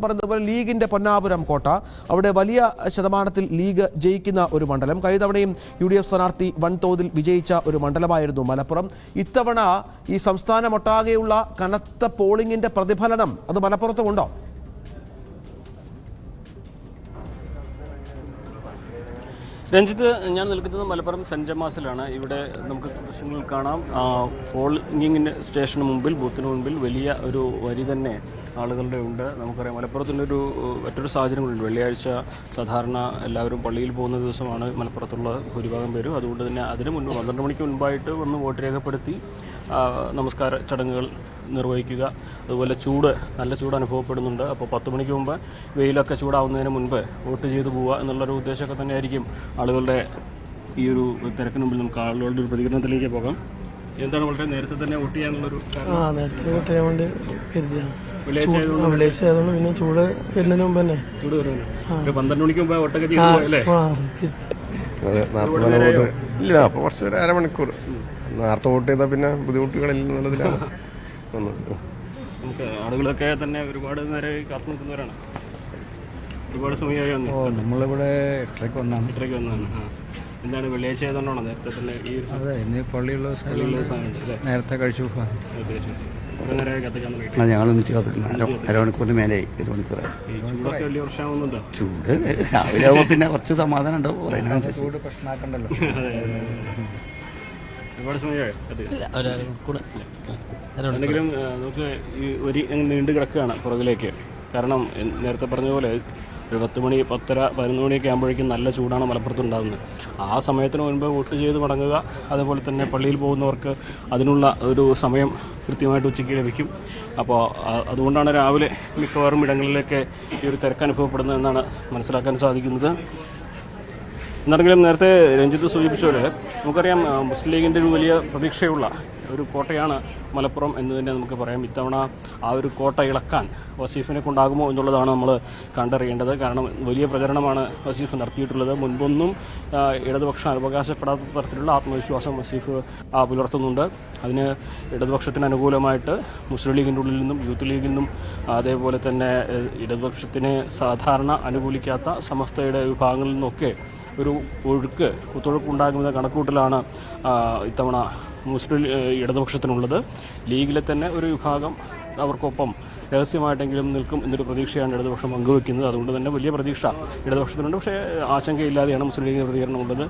പറയുന്നത് പോലെ ലീഗിന്റെ പൊന്നാപുരം കോട്ട, അവിടെ വലിയ ശതമാനത്തിൽ ലീഗ് ജയിക്കുന്ന ഒരു മണ്ഡലം. കഴിഞ്ഞ തവണയും UDF സ്ഥാനാർത്ഥി വൻതോതിൽ വിജയിച്ച ഒരു മണ്ഡലമായിരുന്നു മലപ്പുറം. ഇത്തവണ ഈ സംസ്ഥാനമൊട്ടാകെയുള്ള കനത്ത പോളിംഗിന്റെ പ്രതിഫലനം അത് മലപ്പുറത്തുമുണ്ടോ? രഞ്ജിത്ത്, ഞാൻ നിൽക്കുന്നത് മലപ്പുറം സെൻറ്റ് ജമാസിലാണ്. ഇവിടെ നമുക്ക് ദൃശ്യങ്ങൾ കാണാം. പോളിംഗിൻ്റെ സ്റ്റേഷന് മുമ്പിൽ, ബൂത്തിന് മുമ്പിൽ വലിയ ഒരു വരി തന്നെ ആളുകളുടെ ഉണ്ട്. നമുക്കറിയാം മലപ്പുറത്തിൻ്റെ മറ്റൊരു സാഹചര്യം കൂടിയുണ്ട്. വെള്ളിയാഴ്ച സാധാരണ എല്ലാവരും പള്ളിയിൽ പോകുന്ന ദിവസമാണ് മലപ്പുറത്തുള്ള ഭൂരിഭാഗം പേരും. അതുകൊണ്ട് തന്നെ അതിന് മുൻപ് 12 മണിക്ക് മുൻപായിട്ട് വന്ന് വോട്ട് രേഖപ്പെടുത്തി നമസ്കാര ചടങ്ങുകൾ നിർവഹിക്കുക. അതുപോലെ നല്ല ചൂട് അനുഭവപ്പെടുന്നുണ്ട്. അപ്പോൾ 10 മണിക്ക് മുമ്പ് വെയിലൊക്കെ ചൂടാവുന്നതിന് മുൻപ് വോട്ട് ചെയ്ത് പോവുക എന്നുള്ളൊരു ഉദ്ദേശമൊക്കെ തന്നെയായിരിക്കും ആളുകളുടെ ഈ ഒരു തിരക്കിന് മുമ്പിൽ. നമുക്ക് ആളുകളുടെ ഒരു പ്രതികരണത്തിലേക്ക് പോകാം. എന്താണ് വളരെ നേരത്തെ തന്നെ വോട്ട് ചെയ്യാനുള്ളൊരു നേരത്തെ വോട്ട് ചെയ്യാൻ വേണ്ടി കരുതിയാണ്. വെള്ളിയാഴ്ച ആയതുകൊണ്ട് പിന്നെ ചൂട് വരുന്നതിന് മുമ്പ് തന്നെ ചൂട് വരുന്നത് 12 മണിക്ക് മുമ്പ് വോട്ടൊക്കെ ചെയ്തല്ലേ? ഇല്ല, അപ്പോൾ കുറച്ച് ഒരു അരമണിക്കൂർ നേരത്തെ വോട്ട് ചെയ്താൽ പിന്നെ ബുദ്ധിമുട്ടുകളില്ല എന്നുള്ളതിലാണ്. നമുക്ക് ആളുകളൊക്കെ തന്നെ ഒരുപാട് നേരം കാത്തു നിൽക്കുന്നവരാണ്. ഒരുപാട് സമയമായി വന്നു. നമ്മളിവിടെ 8:30 വന്നാണ്. എന്താണ് വെള്ളിയാഴ്ച ആയതുകൊണ്ടാണോ നേരത്തെ തന്നെ ഈ അതെ, ഇന്ന് പള്ളിയുള്ള നേരത്തെ കഴിച്ചു. ഞങ്ങളൊന്നിച്ച് കാത്തിട്ടുണ്ട്. അരമണിക്കൂറിന് മേലെയായി, 1 മണിക്കൂറായി. ചൂട് രാവിലെ ആകുമ്പോൾ പിന്നെ കുറച്ച് സമാധാനം ഉണ്ടാവും. ചൂട് പ്രശ്നമാക്കണ്ടല്ലോ. ഒരുപാട് സമയമായി എന്തെങ്കിലും നമുക്ക് ഈ ഒരു നീണ്ടു കിടക്കുകയാണ് പുറകിലേക്ക്. കാരണം നേരത്തെ പറഞ്ഞ പോലെ ഒരു 10 മണി, 10:30, 11 മണിയൊക്കെ ആകുമ്പോഴേക്കും നല്ല ചൂടാണ് മലപ്പുറത്തുണ്ടാകുന്നത്. ആ സമയത്തിന് മുൻപ് വോട്ട് ചെയ്ത് മടങ്ങുക, അതുപോലെ തന്നെ പള്ളിയിൽ പോകുന്നവർക്ക് അതിനുള്ള ഒരു സമയം കൃത്യമായിട്ട് ഉച്ചയ്ക്ക് ലഭിക്കും. അപ്പോൾ അതുകൊണ്ടാണ് രാവിലെ മിക്കവാറും ഇടങ്ങളിലൊക്കെ ഈ ഒരു തിരക്ക് അനുഭവപ്പെടുന്നതെന്നാണ് മനസ്സിലാക്കാൻ സാധിക്കുന്നത്. എന്നാണെങ്കിലും നേരത്തെ രഞ്ജിത്ത് സൂചിപ്പിച്ചപോലെ നമുക്കറിയാം മുസ്ലിം ലീഗിൻ്റെ ഒരു വലിയ പ്രതീക്ഷയുള്ള ഒരു കോട്ടയാണ് മലപ്പുറം എന്ന് തന്നെ നമുക്ക് പറയാം. ഇത്തവണ ആ ഒരു കോട്ട ഇളക്കാൻ വസീഫിനെ കൊണ്ടാകുമോ എന്നുള്ളതാണ് നമ്മൾ കണ്ടറിയേണ്ടത്. കാരണം വലിയ പ്രചരണമാണ് വസീഫ് നടത്തിയിട്ടുള്ളത്. മുൻപൊന്നും ഇടതുപക്ഷം അവകാശപ്പെടാത്ത തരത്തിലുള്ള ആത്മവിശ്വാസം വസീഫ് പുലർത്തുന്നുണ്ട്. അതിന് ഇടതുപക്ഷത്തിന് അനുകൂലമായിട്ട് മുസ്ലിം ലീഗിൻ്റെ ഉള്ളിൽ നിന്നും യൂത്ത് ലീഗിൽ നിന്നും അതേപോലെ തന്നെ ഇടതുപക്ഷത്തിനെ സാധാരണ അനുകൂലിക്കാത്ത സമസ്തയുടെ വിഭാഗങ്ങളിൽ നിന്നൊക്കെ ഒരു കുത്തൊഴുക്കുണ്ടാകുന്ന കണക്കൂട്ടലാണ് ഇത്തവണ മുസ്ലിം ഇടതുപക്ഷത്തിനുള്ളത്. ലീഗിലെ തന്നെ ഒരു വിഭാഗം അവർക്കൊപ്പം രഹസ്യമായിട്ടെങ്കിലും നിൽക്കും എന്നൊരു പ്രതീക്ഷയാണ് ഇടതുപക്ഷം പങ്കുവെക്കുന്നത്. അതുകൊണ്ട് തന്നെ വലിയ പ്രതീക്ഷ ഇടതുപക്ഷത്തിനുണ്ട്. പക്ഷേ ആശങ്കയില്ലാതെയാണ് മുസ്ലിം ലീഗിന് പ്രതികരണം ഉള്ളത്.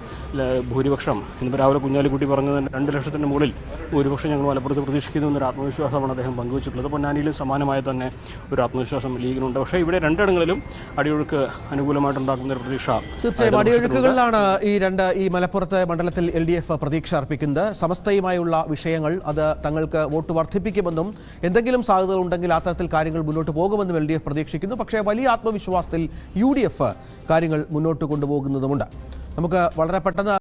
ഭൂരിപക്ഷം ഇന്നിപ്പോൾ രാവിലെ കുഞ്ഞാലിക്കുട്ടി പറഞ്ഞത് 2 ലക്ഷത്തിന് മുകളിൽ ഭൂരിപക്ഷം ഞങ്ങൾ മലപ്പുറത്ത് പ്രതീക്ഷിക്കുന്നു എന്നൊരു ആത്മവിശ്വാസമാണ് അദ്ദേഹം പങ്കുവച്ചിട്ടുള്ളത്. പൊന്നാനിയിലും സമാനമായ തന്നെ ഒരു ആത്മവിശ്വാസം ലീഗിനുണ്ട്. പക്ഷേ ഇവിടെ രണ്ടിടങ്ങളിലും അടിയൊഴുക്ക് അനുകൂലമായിട്ടുണ്ടാക്കുന്ന ഒരു പ്രതീക്ഷ. തീർച്ചയായും അടിയൊഴുക്കുകളിലാണ് ഈ മലപ്പുറത്തെ മണ്ഡലത്തിൽ LDF പ്രതീക്ഷ അർപ്പിക്കുന്നത്. സമസ്തയുമായുള്ള വിഷയങ്ങൾ അത് തങ്ങൾക്ക് വോട്ട് വർദ്ധിപ്പിക്കുമെന്നും എന്തെങ്കിലും സാധ്യതകൾ ഉണ്ടെങ്കിൽ ആ തരത്തിൽ കാര്യങ്ങൾ മുന്നോട്ട് പോകുമെന്നും LDF പ്രതീക്ഷിക്കുന്നു. പക്ഷേ വലിയ ആത്മവിശ്വാസത്തിൽ UDF കാര്യങ്ങൾ മുന്നോട്ട് കൊണ്ടുപോകുന്നതുമുണ്ട്. നമുക്ക് വളരെ പെട്ടെന്ന്